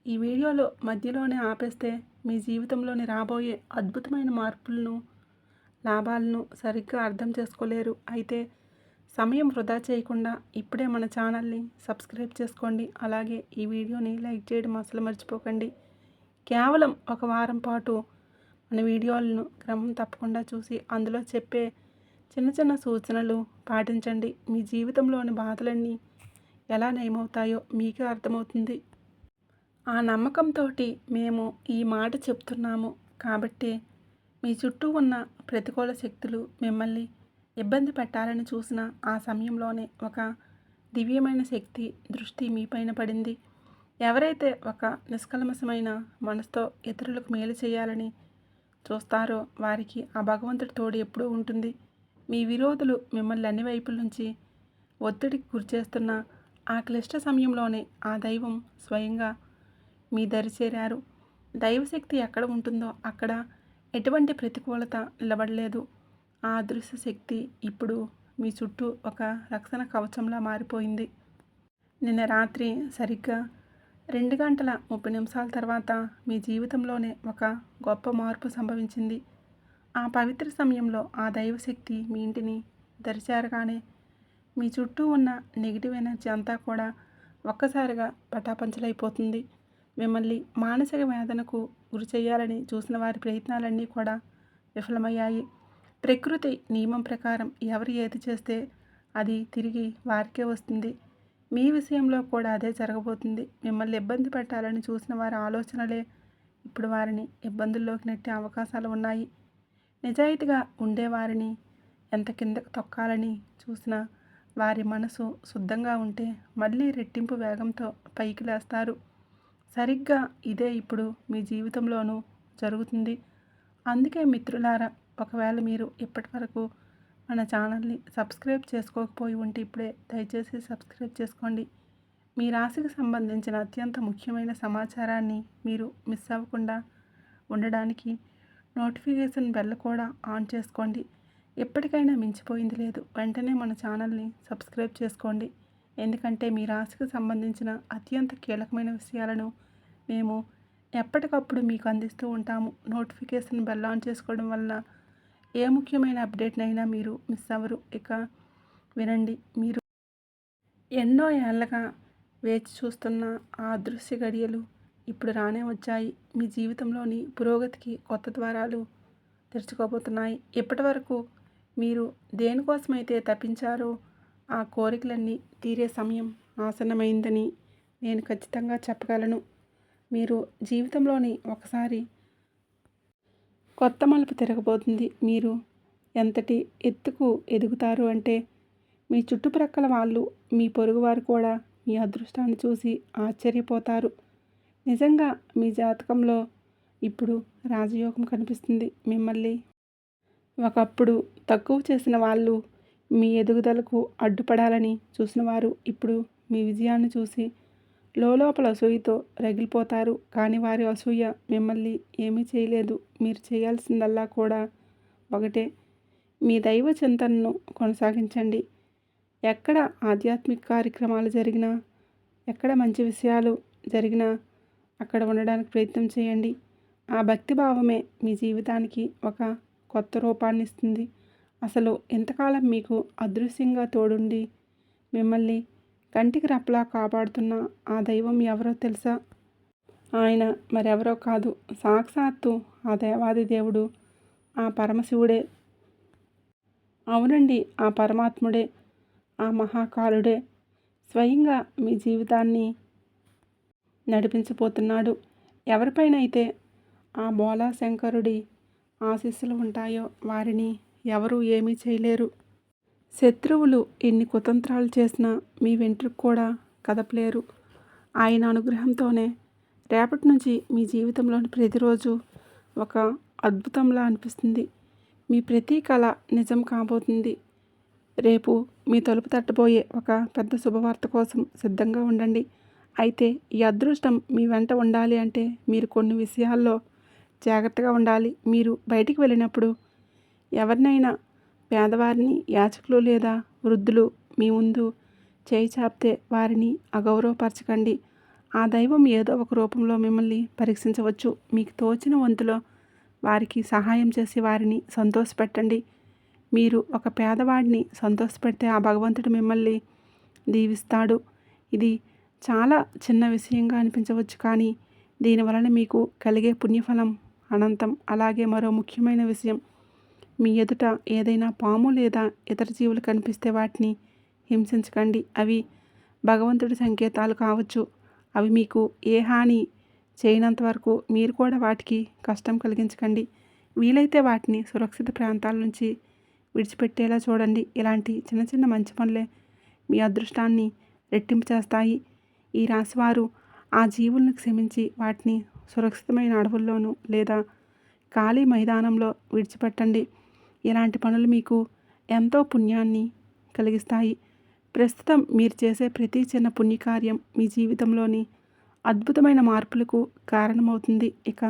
ఈ వీడియోలో మధ్యలోనే ఆపేస్తే మీ జీవితంలోని రాబోయే అద్భుతమైన మార్పులను, లాభాలను సరిగ్గా అర్థం చేసుకోలేరు. అయితే సమయం వృధా చేయకుండా ఇప్పుడే మన ఛానల్ని సబ్స్క్రైబ్ చేసుకోండి. అలాగే ఈ వీడియోని లైక్ చేయడం అసలు మర్చిపోకండి. కేవలం ఒక వారం పాటు మన వీడియోలను క్రమం తప్పకుండా చూసి అందులో చెప్పే చిన్న చిన్న సూచనలు పాటించండి. మీ జీవితంలోని బాధలన్నీ ఎలా నయమవుతాయో మీకే అర్థమవుతుంది. ఆ నమ్మకంతో మేము ఈ మాట చెప్తున్నాము. కాబట్టి మీ చుట్టూ ఉన్న ప్రతికూల శక్తులు మిమ్మల్ని ఇబ్బంది పెట్టాలని చూసిన ఆ సమయంలోనే ఒక దివ్యమైన శక్తి దృష్టి మీపైన పడింది. ఎవరైతే ఒక నిష్కల్మషమైన మనసుతో ఇతరులకు మేలు చేయాలని చూస్తారో వారికి ఆ భగవంతుడి తోడు ఎప్పుడూ ఉంటుంది. మీ విరోధులు మిమ్మల్ని అన్ని వైపుల నుంచి ఒత్తిడికి గురిచేస్తున్న ఆ క్లిష్ట సమయంలోనే ఆ దైవం స్వయంగా మీ దరి చేరారు. దైవశక్తి ఎక్కడ ఉంటుందో అక్కడ ఎటువంటి ప్రతికూలత నిలబడలేదు. ఆ అదృశ్య శక్తి ఇప్పుడు మీ చుట్టూ ఒక రక్షణ కవచంలా మారిపోయింది. నిన్న రాత్రి సరిగ్గా 2:30 తర్వాత మీ జీవితంలోనే ఒక గొప్ప మార్పు సంభవించింది. ఆ పవిత్ర సమయంలో ఆ దైవశక్తి మీ ఇంటిని దరిచేరగానే మీ చుట్టూ ఉన్న నెగిటివ్ ఎనర్జీ అంతా కూడా ఒక్కసారిగా పటాపంచలైపోతుంది. మిమ్మల్ని మానసిక వేదనకు గురి చేయాలని చూసిన వారి ప్రయత్నాలన్నీ కూడా విఫలమయ్యాయి. ప్రకృతి నియమం ప్రకారం ఎవరు ఏది చేస్తే అది తిరిగి వారికే వస్తుంది. మీ విషయంలో కూడా అదే జరగబోతుంది. మిమ్మల్ని ఇబ్బంది పెట్టాలని చూసిన వారి ఆలోచనలే ఇప్పుడు వారిని ఇబ్బందుల్లోకి నెట్టే అవకాశాలు ఉన్నాయి. నిజాయితీగా ఉండేవారిని ఎంత కిందకు తొక్కాలని చూసినా వారి మనసు శుద్ధంగా ఉంటే మళ్ళీ రెట్టింపు వేగంతో పైకి లేస్తారు. సరిగ్గా ఇదే ఇప్పుడు మీ జీవితంలోనూ జరుగుతుంది. అందుకే మిత్రులారా, ఒకవేళ మీరు ఇప్పటి వరకు మన ఛానల్ని సబ్స్క్రైబ్ చేసుకోకపోయి ఉంటే ఇప్పుడే దయచేసి సబ్స్క్రైబ్ చేసుకోండి. మీ రాశికి సంబంధించిన అత్యంత ముఖ్యమైన సమాచారాన్ని మీరు మిస్ అవ్వకుండా ఉండడానికి నోటిఫికేషన్ బెల్ కూడా ఆన్ చేసుకోండి. ఎప్పటికైనా మించిపోయింది లేదు. వెంటనే మన ఛానల్ని సబ్స్క్రైబ్ చేసుకోండి. ఎందుకంటే మీ రాశికి సంబంధించిన అత్యంత కీలకమైన విషయాలను మేము ఎప్పటికప్పుడు మీకు అందిస్తూ ఉంటాము. నోటిఫికేషన్ బెల్ ఆన్ చేసుకోవడం వల్ల ఏ ముఖ్యమైన అప్డేట్నైనా మీరు మిస్ అవ్వరు. ఇక వినండి. మీరు ఎన్నో ఏళ్ళగా వేచి చూస్తున్న ఆ అదృశ్య గడియలు ఇప్పుడు రానే వచ్చాయి. మీ జీవితంలోని పురోగతికి కొత్త ద్వారాలు తెరుచుకోబోతున్నాయి. ఇప్పటి వరకు మీరు దేనికోసమైతే తప్పించారో ఆ కోరికలన్నీ తీరే సమయం ఆసన్నమైందని నేను ఖచ్చితంగా చెప్పగలను. మీరు జీవితంలోని ఒకసారి కొత్త మలుపు తిరగబోతుంది. మీరు ఎంతటి ఎత్తుకు ఎదుగుతారు అంటే మీ చుట్టుప్రక్కల వాళ్ళు, మీ పొరుగువారు కూడా మీ అదృష్టాన్ని చూసి ఆశ్చర్యపోతారు. నిజంగా మీ జాతకంలో ఇప్పుడు రాజయోగం కనిపిస్తుంది. మిమ్మల్ని ఒకప్పుడు తక్కువ చేసిన వాళ్ళు, మీ ఎదుగుదలకు అడ్డుపడాలని చూసిన వారు ఇప్పుడు మీ విజయాన్ని చూసి లోపల అసూయతో రగిలిపోతారు. కానీ వారి అసూయ మిమ్మల్ని ఏమీ చేయలేదు. మీరు చేయాల్సిందల్లా కూడా ఒకటే, మీ దైవ చింతనను కొనసాగించండి. ఎక్కడ ఆధ్యాత్మిక కార్యక్రమాలు జరిగినా, ఎక్కడ మంచి విషయాలు జరిగినా అక్కడ ఉండడానికి ప్రయత్నం చేయండి. ఆ భక్తిభావమే మీ జీవితానికి ఒక కొత్త రూపాన్ని ఇస్తుంది. అసలు ఇంతకాలం మీకు అదృశ్యంగా తోడుండి మిమ్మల్ని కంటికి రెప్పలా కాపాడుతున్న ఆ దైవం ఎవరో తెలుసా? ఆయన మరెవరో కాదు, సాక్షాత్తు ఆ దేవాది దేవుడు, ఆ పరమశివుడే. అవునండి, ఆ పరమాత్ముడే, ఆ మహాకాలుడే స్వయంగా మీ జీవితాన్ని నడిపించబోతున్నాడు. ఎవరిపైనైతే ఆ బోలా శంకరుడి ఆశీస్సులు ఉంటాయో వారిని ఎవరూ ఏమీ చేయలేరు. శత్రువులు ఎన్ని కుతంత్రాలు చేసినా మీ వెంట్రుకు కూడా కదపలేరు. ఆయన అనుగ్రహంతోనే రేపటి నుంచి మీ జీవితంలోని ప్రతిరోజు ఒక అద్భుతంలా అనిపిస్తుంది. మీ ప్రతి కళ నిజం కాబోతుంది. రేపు మీ తలుపు తట్టబోయే ఒక పెద్ద శుభవార్త కోసం సిద్ధంగా ఉండండి. అయితే ఈ అదృష్టం మీ వెంట ఉండాలి అంటే మీరు కొన్ని విషయాల్లో జాగ్రత్తగా ఉండాలి. మీరు బయటికి వెళ్ళినప్పుడు ఎవరినైనా, పేదవారిని, యాచకులు లేదా వృద్ధులు మీ ముందు చేయి చాపితే వారిని అగౌరవపరచకండి. ఆ దైవం ఏదో ఒక రూపంలో మిమ్మల్ని పరీక్షించవచ్చు. మీకు తోచిన వంతులో వారికి సహాయం చేసి వారిని సంతోషపెట్టండి. మీరు ఒక పేదవాడిని సంతోషపెడితే ఆ భగవంతుడు మిమ్మల్ని దీవిస్తాడు. ఇది చాలా చిన్న విషయంగా అనిపించవచ్చు, కానీ దీనివలన మీకు కలిగే పుణ్యఫలం అనంతం. అలాగే మరో ముఖ్యమైన విషయం, మీ ఎదుట ఏదైనా పాము లేదా ఇతర జీవులు కనిపిస్తే వాటిని హింసించకండి. అవి భగవంతుడి సంకేతాలు కావచ్చు. అవి మీకు ఏ హాని చేయనంత వరకు మీరు కూడా వాటికి కష్టం కలిగించకండి. వీలైతే వాటిని సురక్షిత ప్రాంతాల నుంచి విడిచిపెట్టేలా చూడండి. ఇలాంటి చిన్న చిన్న మంచి పనులే మీ అదృష్టాన్ని రెట్టింపు చేస్తాయి. ఈ రాశివారు ఆ జీవులను క్షమించి వాటిని సురక్షితమైన అడవుల్లోనూ లేదా ఖాళీ మైదానంలో విడిచిపెట్టండి. ఇలాంటి పనులు మీకు ఎంతో పుణ్యాన్ని కలిగిస్తాయి. ప్రస్తుతం మీరు చేసే ప్రతి చిన్న పుణ్యకార్యం మీ జీవితంలోని అద్భుతమైన మార్పులకు కారణమవుతుంది. ఇక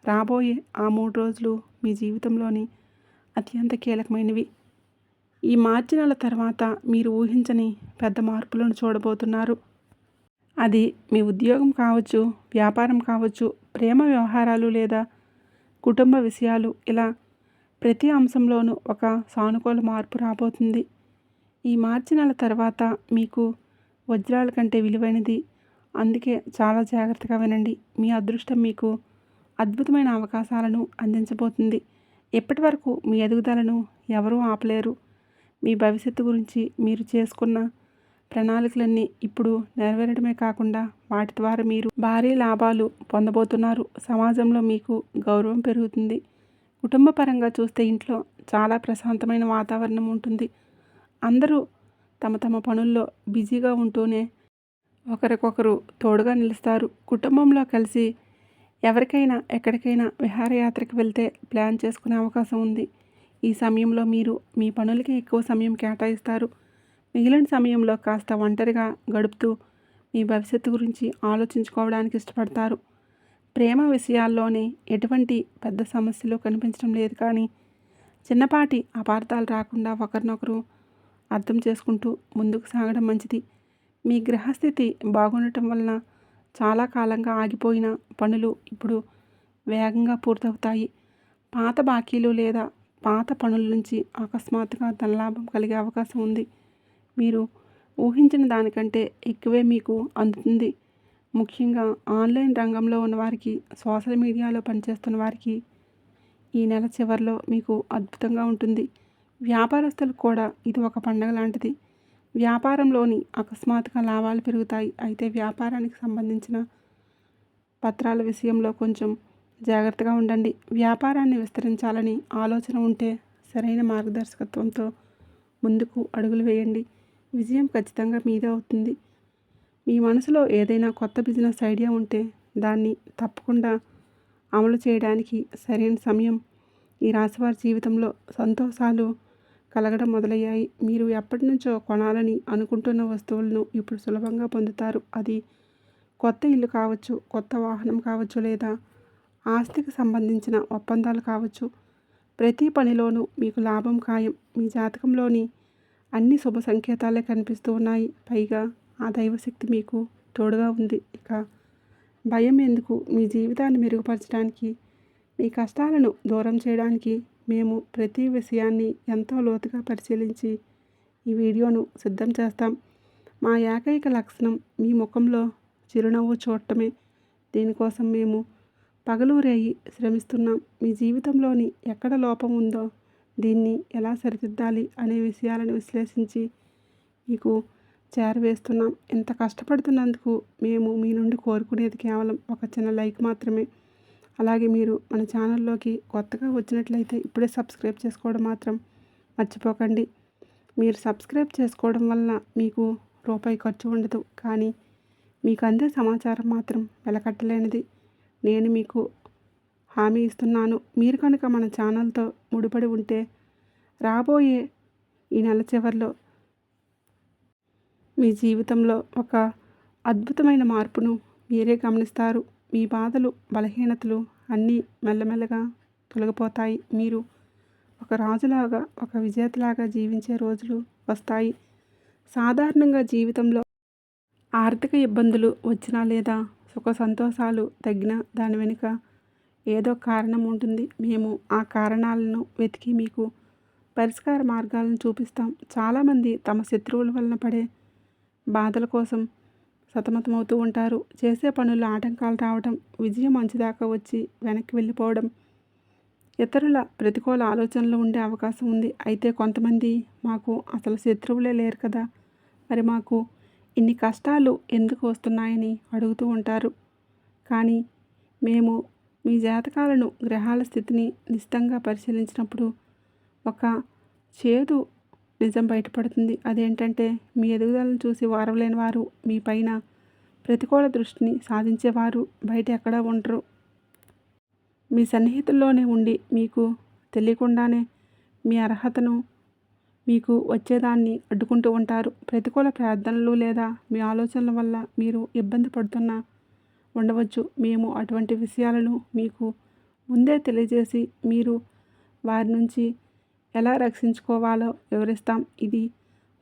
రాబోయే ఆ 3 రోజులు మీ జీవితంలోని అత్యంత కీలకమైనవి. ఈ మార్చి నెల తర్వాత మీరు ఊహించని పెద్ద మార్పులను చూడబోతున్నారు. అది మీ ఉద్యోగం కావచ్చు, వ్యాపారం కావచ్చు, ప్రేమ వ్యవహారాలు లేదా కుటుంబ విషయాలు. ఇలా ప్రతి అంశంలోనూ ఒక సానుకూల మార్పు రాబోతుంది. ఈ మార్చి నెల తర్వాత మీకు వజ్రాల కంటే విలువైనది. అందుకే చాలా జాగ్రత్తగా వినండి. మీ అదృష్టం మీకు అద్భుతమైన అవకాశాలను అందించబోతుంది. ఇప్పటి వరకు మీ ఎదుగుదలను ఎవరూ ఆపలేరు. మీ భవిష్యత్తు గురించి మీరు చేసుకున్న ప్రణాళికలన్నీ ఇప్పుడు నెరవేరడమే కాకుండా వాటి ద్వారా మీరు భారీ లాభాలు పొందబోతున్నారు. సమాజంలో మీకు గౌరవం పెరుగుతుంది. కుటుంబ పరంగా చూస్తే ఇంట్లో చాలా ప్రశాంతమైన వాతావరణం ఉంటుంది. అందరూ తమ తమ పనుల్లో బిజీగా ఉంటూనే ఒకరికొకరు తోడుగా నిలుస్తారు. కుటుంబంలో కలిసి ఎవరికైనా ఎక్కడికైనా విహారయాత్రకు వెళ్తే ప్లాన్ చేసుకునే అవకాశం ఉంది. ఈ సమయంలో మీరు మీ పనులకి ఎక్కువ సమయం కేటాయిస్తారు. మిగిలిన సమయంలో కాస్త ఒంటరిగా గడుపుతూ మీ భవిష్యత్తు గురించి ఆలోచించుకోవడానికి ఇష్టపడతారు. ప్రేమ విషయాల్లోనే ఎటువంటి పెద్ద సమస్యలు కనిపించడం లేదు, కానీ చిన్నపాటి అపార్థాలు రాకుండా ఒకరినొకరు అర్థం చేసుకుంటూ ముందుకు సాగడం మంచిది. మీ గ్రహస్థితి బాగుండటం వలన చాలా కాలంగా ఆగిపోయిన పనులు ఇప్పుడు వేగంగా పూర్తవుతాయి. పాత బాకీలు లేదా పాత పనుల నుంచి అకస్మాత్తుగా ధనలాభం కలిగే అవకాశం ఉంది. మీరు ఊహించిన దానికంటే ఎక్కువే మీకు అందుతుంది. ముఖ్యంగా ఆన్లైన్ రంగంలో ఉన్నవారికి, సోషల్ మీడియాలో పనిచేస్తున్న వారికి ఈ నెల చివరిలో మీకు అద్భుతంగా ఉంటుంది. వ్యాపారస్తులకు కూడా ఇది ఒక పండగ లాంటిది. వ్యాపారంలోని అకస్మాత్తుగా లాభాలు పెరుగుతాయి. అయితే వ్యాపారానికి సంబంధించిన పత్రాల విషయంలో కొంచెం జాగ్రత్తగా ఉండండి. వ్యాపారాన్ని విస్తరించాలని ఆలోచన ఉంటే సరైన మార్గదర్శకత్వంతో ముందుకు అడుగులు వేయండి. విజయం ఖచ్చితంగా మీదే అవుతుంది. మీ మనసులో ఏదైనా కొత్త బిజినెస్ ఐడియా ఉంటే దాన్ని తప్పకుండా అమలు చేయడానికి సరైన సమయం. ఈ రాశివారి జీవితంలో సంతోషాలు కలగడం మొదలయ్యాయి. మీరు ఎప్పటి నుంచో కొనాలని అనుకుంటున్న వస్తువులను ఇప్పుడు సులభంగా పొందుతారు. అది కొత్త ఇల్లు కావచ్చు, కొత్త వాహనం కావచ్చు, లేదా ఆస్తికి సంబంధించిన ఒప్పందాలు కావచ్చు. ప్రతి పనిలోనూ మీకు లాభం ఖాయం. మీ జాతకంలోని అన్ని శుభ సంకేతాలే కనిపిస్తూ ఉన్నాయి. పైగా ఆ దైవశక్తి మీకు తోడుగా ఉంది. ఇక భయం ఎందుకు? మీ జీవితాన్ని మెరుగుపరచడానికి, మీ కష్టాలను దూరం చేయడానికి మేము ప్రతి విషయాన్ని ఎంతో లోతుగా పరిశీలించి ఈ వీడియోను సిద్ధం చేస్తాం. మా ఏకైక లక్షణం మీ ముఖంలో చిరునవ్వు చూడటమే. దీనికోసం మేము పగలు రేయి శ్రమిస్తున్నాం. మీ జీవితంలోని ఎక్కడ లోపం ఉందో, దీన్ని ఎలా సరిదిద్దాలి అనే విషయాలను విశ్లేషించి మీకు చేరవేస్తున్నాం. ఇంత కష్టపడుతున్నందుకు మేము మీ నుండి కోరుకునేది కేవలం ఒక చిన్న లైక్ మాత్రమే. అలాగే మీరు మన ఛానల్లోకి కొత్తగా వచ్చినట్లయితే ఇప్పుడే సబ్స్క్రైబ్ చేసుకోవడం మాత్రం మర్చిపోకండి. మీరు సబ్స్క్రైబ్ చేసుకోవడం వల్ల మీకు రూపాయి ఖర్చు ఉండదు, కానీ మీకు అందే సమాచారం మాత్రం వెలకట్టలేనిది. నేను మీకు హామీ ఇస్తున్నాను. మీరు కనుక మన ఛానల్తో ముడిపడి ఉంటే రాబోయే ఈ నెల చివరిలో మీ జీవితంలో ఒక అద్భుతమైన మార్పును మీరే గమనిస్తారు. మీ బాధలు, బలహీనతలు అన్నీ మెల్లమెల్లగా తొలగిపోతాయి. మీరు ఒక రాజులాగా, ఒక విజేతలాగా జీవించే రోజులు వస్తాయి. సాధారణంగా జీవితంలో ఆర్థిక ఇబ్బందులు వచ్చినా లేదా సుఖ సంతోషాలు తగ్గినా దాని వెనుక ఏదో కారణం ఉంటుంది. మేము ఆ కారణాలను వెతికి మీకు పరిష్కార మార్గాలను చూపిస్తాం. చాలామంది తమ శత్రువుల వలన పడే బాధల కోసం సతమతమవుతూ ఉంటారు. చేసే పనుల్లో ఆటంకాలు రావడం, విజయం అంచుదాకా వచ్చి వెనక్కి వెళ్ళిపోవడం, ఇతరుల ప్రతికూల ఆలోచనలు ఉండే అవకాశం ఉంది. అయితే కొంతమంది మాకు అసలు శత్రువులే లేరు కదా, మరి మాకు ఇన్ని కష్టాలు ఎందుకు వస్తున్నాయని అడుగుతూ ఉంటారు. కానీ మేము మీ జాతకాలను, గ్రహాల స్థితిని నిశితంగా పరిశీలించినప్పుడు ఒక చేదు నిజం బయటపడుతుంది. అదేంటంటే మీ ఎదుగుదలను చూసి వారవలేని వారు, మీ పైన ప్రతికూల దృష్టిని సాధించేవారు బయట ఎక్కడా ఉండరు. మీ సన్నిహితుల్లోనే ఉండి మీకు తెలియకుండానే మీ అర్హతను, మీకు వచ్చేదాన్ని అడ్డుకుంటూ ఉంటారు. ప్రతికూల ప్రార్థనలు లేదా మీ ఆలోచనల వల్ల మీరు ఇబ్బంది పడుతున్నా ఉండవచ్చు. మేము అటువంటి విషయాలను మీకు ముందే తెలియజేసి మీరు వారి నుంచి ఎలా రక్షించుకోవాలో వివరిస్తాం. ఇది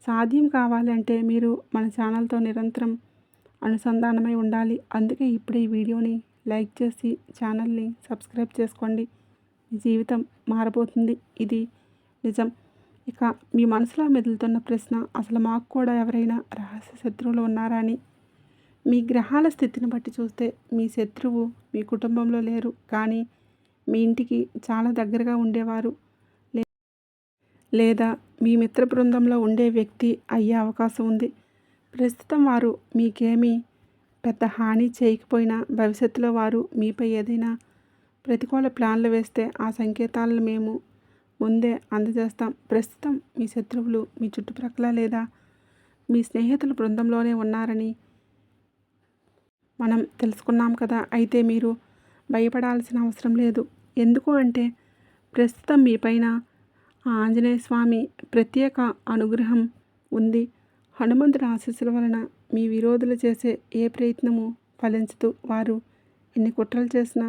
సాధ్యం కావాలంటే మీరు మన ఛానల్తో నిరంతరం అనుసంధానమై ఉండాలి. అందుకే ఇప్పుడే ఈ వీడియోని లైక్ చేసి ఛానల్ని సబ్స్క్రైబ్ చేసుకోండి. మీ జీవితం మారబోతుంది. ఇది నిజం. ఇక మీ మనసులో మెదులుతున్న ప్రశ్న, అసలు మాకు కూడా ఎవరైనా రహస్య శత్రువులు ఉన్నారా అని. మీ గ్రహాల స్థితిని బట్టి చూస్తే మీ శత్రువు మీ కుటుంబంలో లేరు, కానీ మీ ఇంటికి చాలా దగ్గరగా ఉండేవారు లేదా మీ మిత్ర బృందంలో ఉండే వ్యక్తి అయ్యే అవకాశం ఉంది. ప్రస్తుతం వారు మీకేమీ పెద్ద హాని చేయకపోయినా భవిష్యత్తులో వారు మీపై ఏదైనా ప్రతికూల ప్లాన్లు వేస్తే ఆ సంకేతాలను మేము ముందే అందజేస్తాం. ప్రస్తుతం మీ శత్రువులు మీ చుట్టుప్రక్కల లేదా మీ స్నేహితుల బృందంలోనే ఉన్నారని మనం తెలుసుకున్నాం కదా. అయితే మీరు భయపడాల్సిన అవసరం లేదు. ఎందుకు అంటే ప్రస్తుతం మీపైన ఆ ఆంజనేయ స్వామి ప్రత్యేక అనుగ్రహం ఉంది. హనుమంతుడి ఆశీస్సుల వలన మీ విరోధులు చేసే ఏ ప్రయత్నము ఫలించదు. వారు ఎన్ని కుట్రలు చేసినా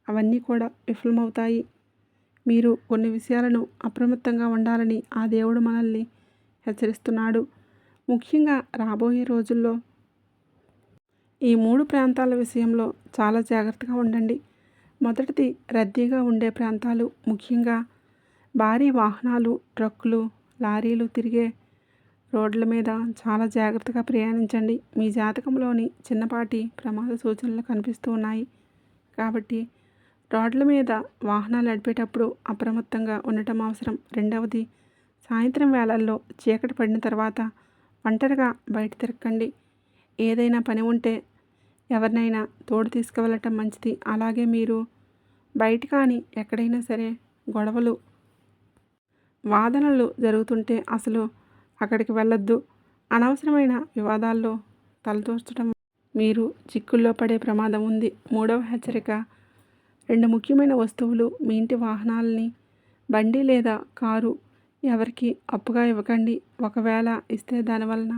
అవన్నీ కూడా విఫలమవుతాయి. మీరు కొన్ని విషయాలను అప్రమత్తంగా ఉండాలని ఆ దేవుడు మనల్ని హెచ్చరిస్తున్నాడు. ముఖ్యంగా రాబోయే రోజుల్లో ఈ 3 ప్రాంతాల విషయంలో చాలా జాగ్రత్తగా ఉండండి. మొదటిది రద్దీగా ఉండే ప్రాంతాలు, ముఖ్యంగా భారీ వాహనాలు, ట్రక్కులు, లారీలు తిరిగే రోడ్ల మీద చాలా జాగ్రత్తగా ప్రయాణించండి. మీ జాతకంలోని చిన్నపాటి ప్రమాద సూచనలు కనిపిస్తూ ఉన్నాయి కాబట్టి రోడ్ల మీద వాహనాలు నడిపేటప్పుడు అప్రమత్తంగా ఉండటం అవసరం. రెండవది, సాయంత్రం వేళల్లో చీకటి పడిన తర్వాత ఒంటరిగా బయట తిరగండి. ఏదైనా పని ఉంటే ఎవరినైనా తోడు తీసుకువెళ్ళటం మంచిది. అలాగే మీరు బయట కానీ ఎక్కడైనా సరే గొడవలు, వాదనలు జరుగుతుంటే అసలు అక్కడికి వెళ్ళొద్దు. అనవసరమైన వివాదాల్లో తలదూర్చడం మీరు చిక్కుల్లో పడే ప్రమాదం ఉంది. మూడవ హెచ్చరిక, 2 ముఖ్యమైన వస్తువులు మీ ఇంటి వాహనాలని, బండి లేదా కారు ఎవరికి అప్పుగా ఇవ్వకండి. ఒకవేళ ఇస్తే దానివలన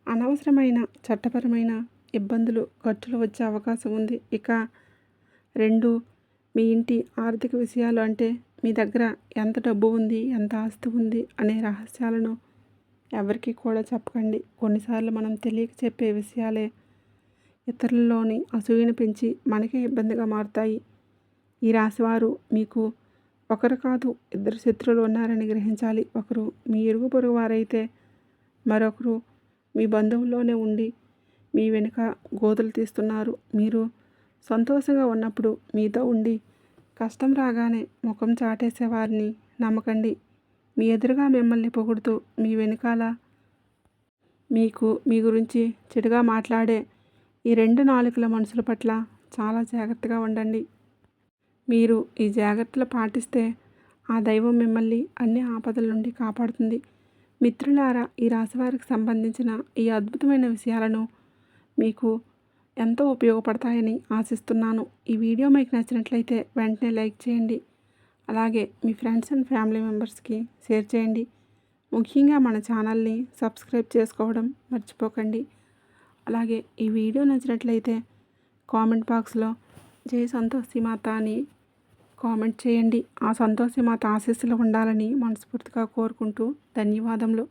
అనవసరమైన చట్టపరమైన ఇబ్బందులు, ఖర్చులు వచ్చే అవకాశం ఉంది. ఇక 2, మీ ఇంటి ఆర్థిక విషయాలు, అంటే మీ దగ్గర ఎంత డబ్బు ఉంది, ఎంత ఆస్తి ఉంది అనే రహస్యాలను ఎవరికి కూడా చెప్పకండి. కొన్నిసార్లు మనం తెలియక చెప్పే విషయాలే ఇతరులలోని అసూయను పెంచి మనకే ఇబ్బందిగా మారుతాయి. ఈ రాశివారు మీకు ఒకరు కాదు 2 శత్రువులు ఉన్నారని గ్రహించాలి. ఒకరు మీ ఇరుగు పొరుగు వారైతే మరొకరు మీ బంధువుల్లోనే ఉండి మీ వెనుక గోతులు తీస్తున్నారు. మీరు సంతోషంగా ఉన్నప్పుడు మీతో ఉండి కష్టం రాగానే ముఖం చాటేసే వారిని నమ్మకండి. మీ ఎదురుగా మిమ్మల్ని పొగుడుతూ మీ వెనుకాల మీ గురించి చెడుగా మాట్లాడే ఈ 2 నాలుకల మనుషుల పట్ల చాలా జాగ్రత్తగా ఉండండి. మీరు ఈ జాగ్రత్తలు పాటిస్తే ఆ దైవం మిమ్మల్ని అన్ని ఆపదల నుండి కాపాడుతుంది. మిత్రులారా, ఈ రాశివారికి సంబంధించిన ఈ అద్భుతమైన విషయాలను మీకు ఎంతో ఉపయోగపడతాయని ఆశిస్తున్నాను. ఈ వీడియో మీకు నచ్చినట్లయితే వెంటనే లైక్ చేయండి. అలాగే మీ ఫ్రెండ్స్ అండ్ ఫ్యామిలీ మెంబర్స్కి షేర్ చేయండి. ముఖ్యంగా మన ఛానల్ని సబ్స్క్రైబ్ చేసుకోవడం మర్చిపోకండి. అలాగే ఈ వీడియో నచ్చినట్లయితే కామెంట్ బాక్స్లో జై సంతోషి మాత అని కామెంట్ చేయండి. ఆ సంతోషి మాత ఆశీస్సులు ఉండాలని మనస్ఫూర్తిగా కోరుకుంటూ ధన్యవాదములు.